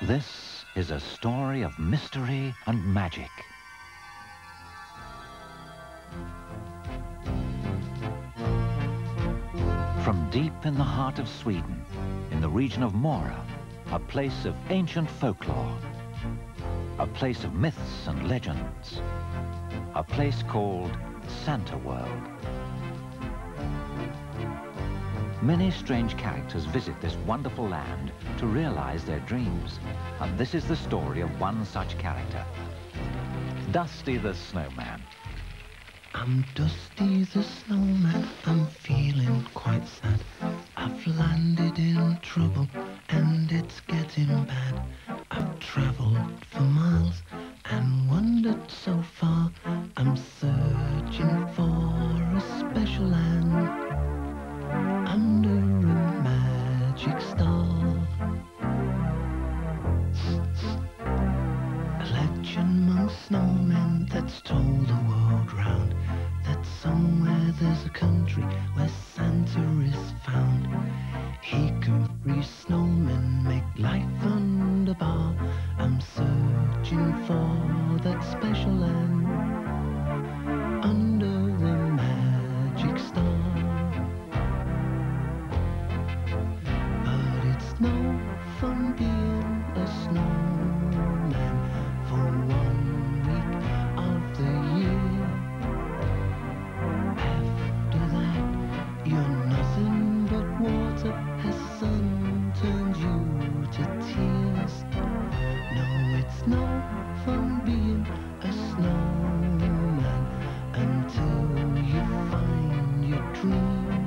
This is a story of mystery and magic. From deep in the heart of Sweden, in the region of Mora, a place of ancient folklore, a place of myths and legends, a place called Santaworld. Many strange characters visit this wonderful land to realize their dreams, and this is the story of one such character, Dusty the Snowman. I'm Dusty the Snowman, I'm feeling quite sad. I've landed in trouble and it's getting bad. I've travelled for miles and wandered so far. I'm searching for a special land under a magic star. A legend among snowmen that's told the world round, that somewhere there's a country where Santa is found. He can free snowmen, make life wonderbar. I'm searching for that special land under the magic star. But it's no fun being a snowman for 1 week of the year. After that, you're nothing but water as sun turns you to tears. No, it's no fun being a snowman until you find your dream.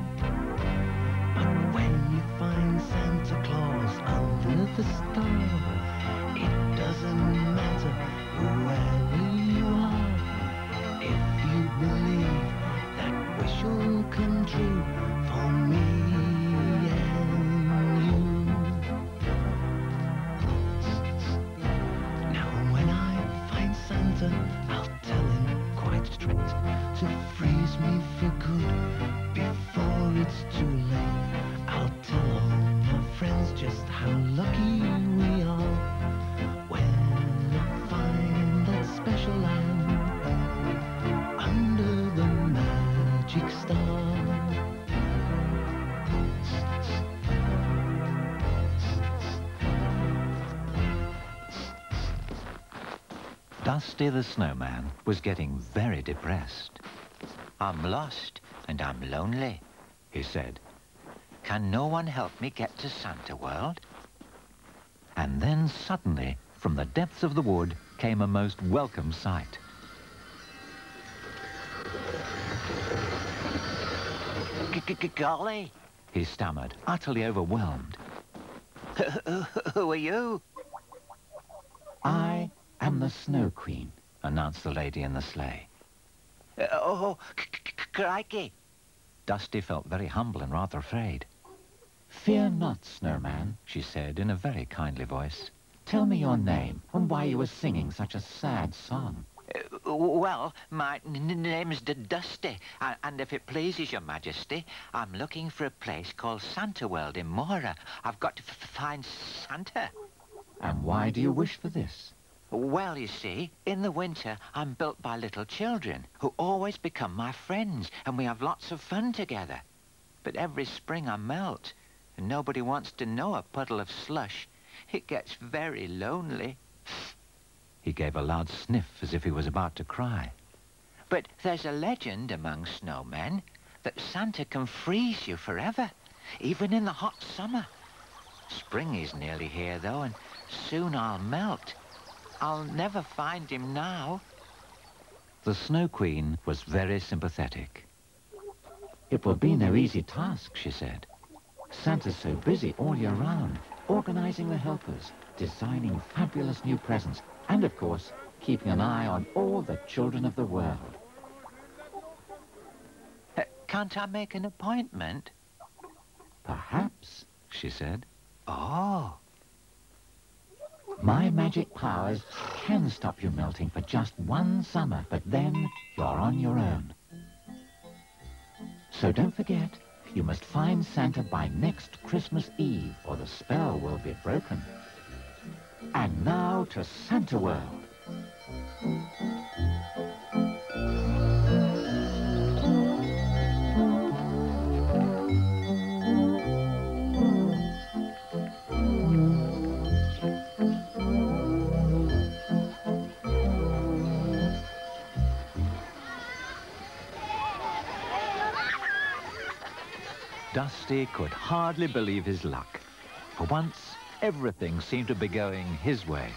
But when you find Santa Claus under the star, it doesn't matter whoever you are. If you believe that wish will come true for me and you. Now when I find Santa, I'll tell him quite straight to freeze me for good before it's too late. I'll tell all my friends just how lucky we are when I find that special land under the magic star. Dusty the Snowman was getting very depressed. I'm lost and I'm lonely, He said, can no one help me get to Santaworld? and then suddenly, from the depths of the wood, came a most welcome sight. Golly, He stammered, utterly overwhelmed. who are you? I am the Snow Queen, announced the lady in the sleigh. Oh, crikey. Dusty felt very humble and rather afraid. Fear not, Snowman, she said in a very kindly voice. Tell me your name and why you were singing such a sad song. Well, my name's Dusty, and if it pleases your majesty, I'm looking for a place called Santaworld in Mora. I've got to find Santa. And why do you wish for this? Well, you see, in the winter, I'm built by little children who always become my friends, and we have lots of fun together. But every spring I melt, and nobody wants to know a puddle of slush. It gets very lonely. He gave a loud sniff as if he was about to cry. But there's a legend among snowmen that Santa can freeze you forever, even in the hot summer. Spring is nearly here, though, and soon I'll melt. I'll never find him now. The Snow Queen was very sympathetic. It will be no easy task, she said. Santa's so busy all year round, organizing the helpers, designing fabulous new presents, and, of course, keeping an eye on all the children of the world. Can't I make an appointment? Perhaps, she said. Oh. My magic powers can stop you melting for just one summer, but then you're on your own. So don't forget, you must find Santa by next Christmas Eve, or the spell will be broken. And now to Santaworld. Dusty could hardly believe his luck. For once, everything seemed to be going his way.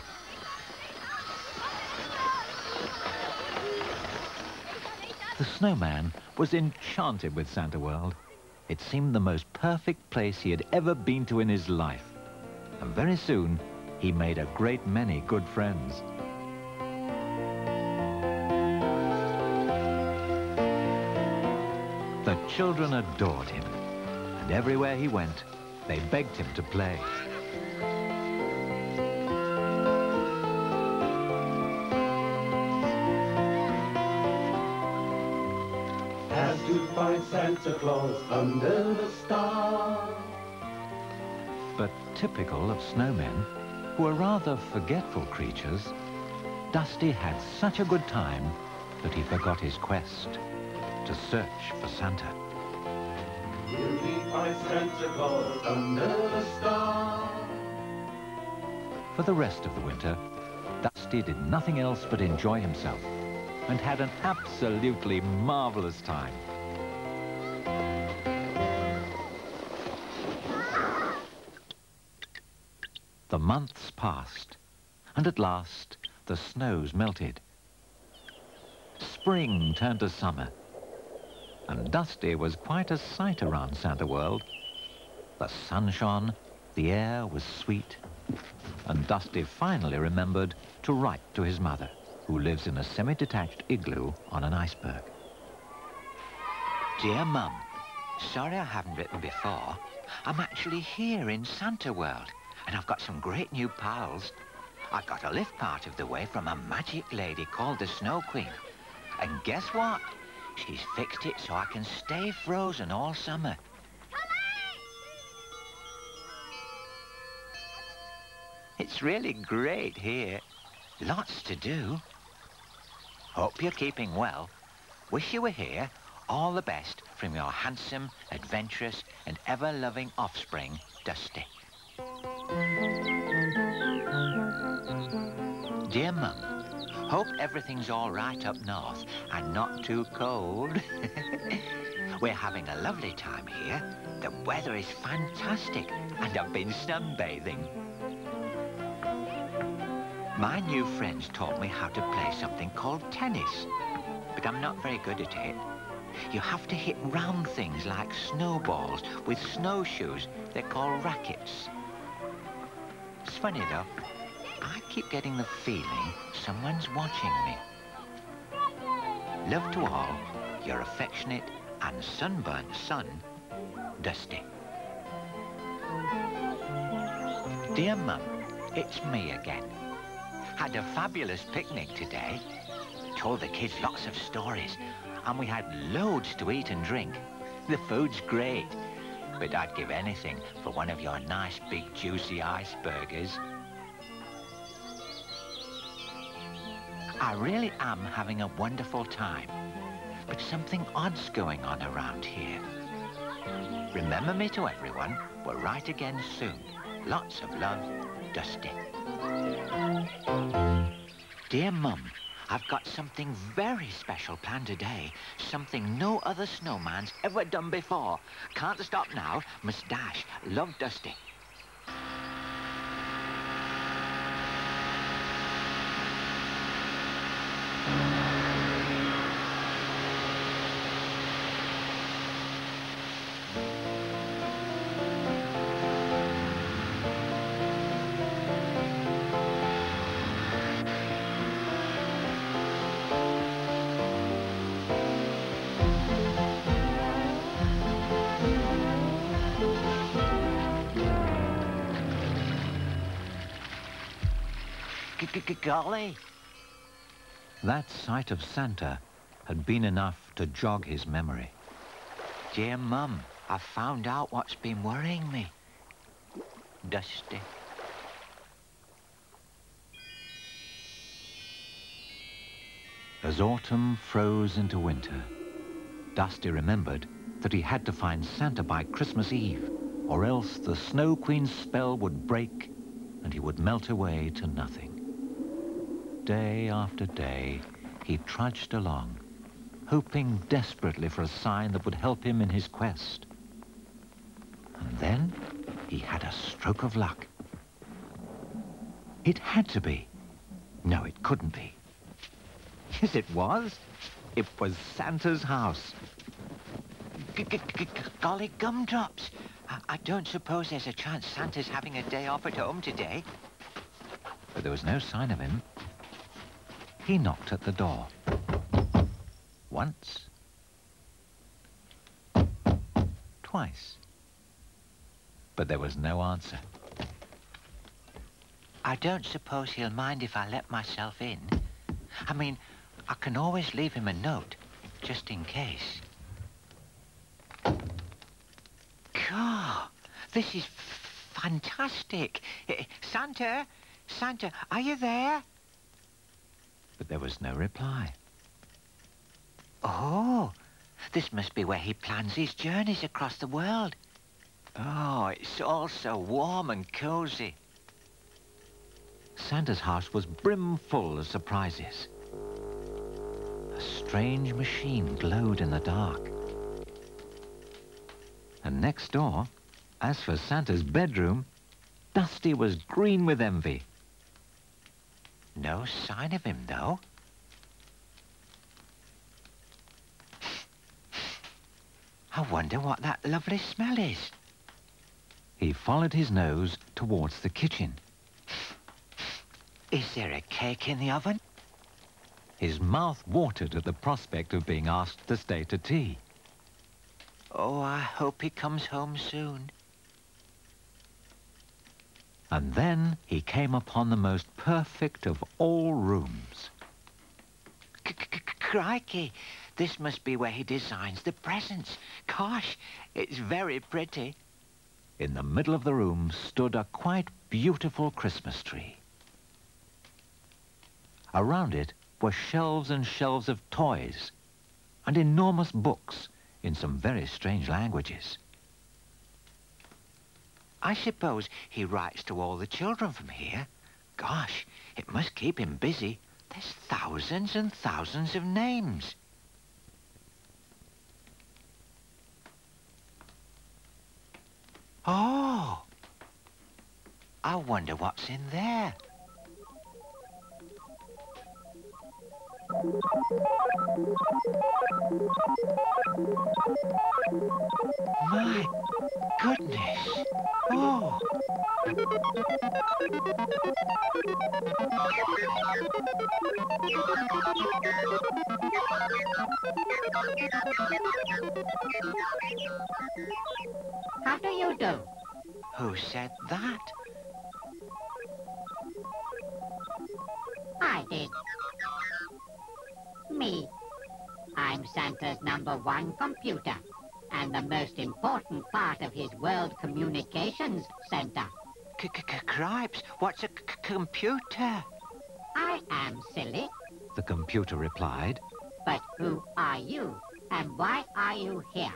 The snowman was enchanted with Santaworld. It seemed the most perfect place he had ever been to in his life. And very soon, he made a great many good friends. The children adored him. And everywhere he went, they begged him to play. As to find Santa Claus under the star. But typical of snowmen, who are rather forgetful creatures, Dusty had such a good time that he forgot his quest to search for Santa. Will he find Santa Claus under the star? For the rest of the winter, Dusty did nothing else but enjoy himself and had an absolutely marvelous time. The months passed, and at last the snows melted. Spring turned to summer, and Dusty was quite a sight around Santaworld. The sun shone, the air was sweet, and Dusty finally remembered to write to his mother, who lives in a semi-detached igloo on an iceberg. Dear Mum, sorry I haven't written before. I'm actually here in Santaworld, and I've got some great new pals. I got a lift part of the way from a magic lady called the Snow Queen. And guess what? She's fixed it so I can stay frozen all summer. It's really great here. Lots to do. Hope you're keeping well. Wish you were here. All the best from your handsome, adventurous, and ever-loving offspring, Dusty. Dear Mum, hope everything's all right up north and not too cold. We're having a lovely time here. The weather is fantastic and I've been sunbathing. My new friends taught me how to play something called tennis, but I'm not very good at it. You have to hit round things like snowballs with snowshoes they're called rackets. It's funny though, I keep getting the feeling someone's watching me. Love to all, your affectionate and sunburnt son, Dusty. Dear Mum, it's me again. Had a fabulous picnic today. Told the kids lots of stories, and we had loads to eat and drink. The food's great, but I'd give anything for one of your nice big juicy iceburgers. I really am having a wonderful time, but something odd's going on around here. Remember me to everyone. We're right again soon. Lots of love, Dusty. Dear Mum, I've got something very special planned today. Something no other snowman's ever done before. Can't stop now. Must dash. Love, Dusty. Golly. That sight of Santa had been enough to jog his memory. Dear Mum, I've found out what's been worrying me. Dusty. As autumn froze into winter, Dusty remembered that he had to find Santa by Christmas Eve, or else the Snow Queen's spell would break and he would melt away to nothing. Day after day, he trudged along, hoping desperately for a sign that would help him in his quest. And then he had a stroke of luck. It had to be. No, it couldn't be. Yes, it was. It was Santa's house. Golly gumdrops! I don't suppose there's a chance Santa's having a day off at home today. But there was no sign of him. He knocked at the door. Once. Twice. But there was no answer. I don't suppose he'll mind if I let myself in. I mean, I can always leave him a note, just in case. God, this is fantastic. Santa, Santa, are you there? But there was no reply. Oh, this must be where he plans his journeys across the world. Oh, it's all so warm and cozy. Santa's house was brimful of surprises. A strange machine glowed in the dark. And next door, as for Santa's bedroom, Dusty was green with envy. No sign of him, though. I wonder what that lovely smell is. He followed his nose towards the kitchen. Is there a cake in the oven? His mouth watered at the prospect of being asked to stay to tea. Oh, I hope he comes home soon. And then he came upon the most perfect of all rooms. Crikey, this must be where he designs the presents. Gosh, it's very pretty. In the middle of the room stood a quite beautiful Christmas tree. Around it were shelves and shelves of toys and enormous books in some very strange languages. I suppose he writes to all the children from here. Gosh, it must keep him busy. There's thousands and thousands of names. Oh! I wonder what's in there. My goodness. Oh. How do you do? Who said that? I did. Me. I'm Santa's #1 computer, and the most important part of his world communications center. Cripes, what's a computer? I am silly, The computer replied. but who are you, and why are you here?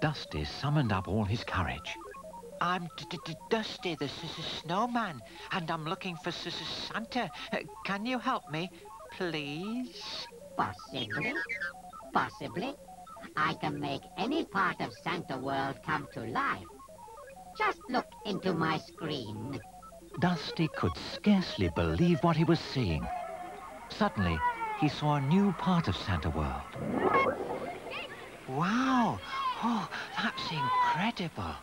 Dusty summoned up all his courage. I'm Dusty, the snowman, and I'm looking for Santa. Can you help me, please? Possibly. Possibly. I can make any part of Santaworld come to life. Just look into my screen. Dusty could scarcely believe what he was seeing. Suddenly, he saw a new part of Santaworld. Wow! Oh, that's incredible.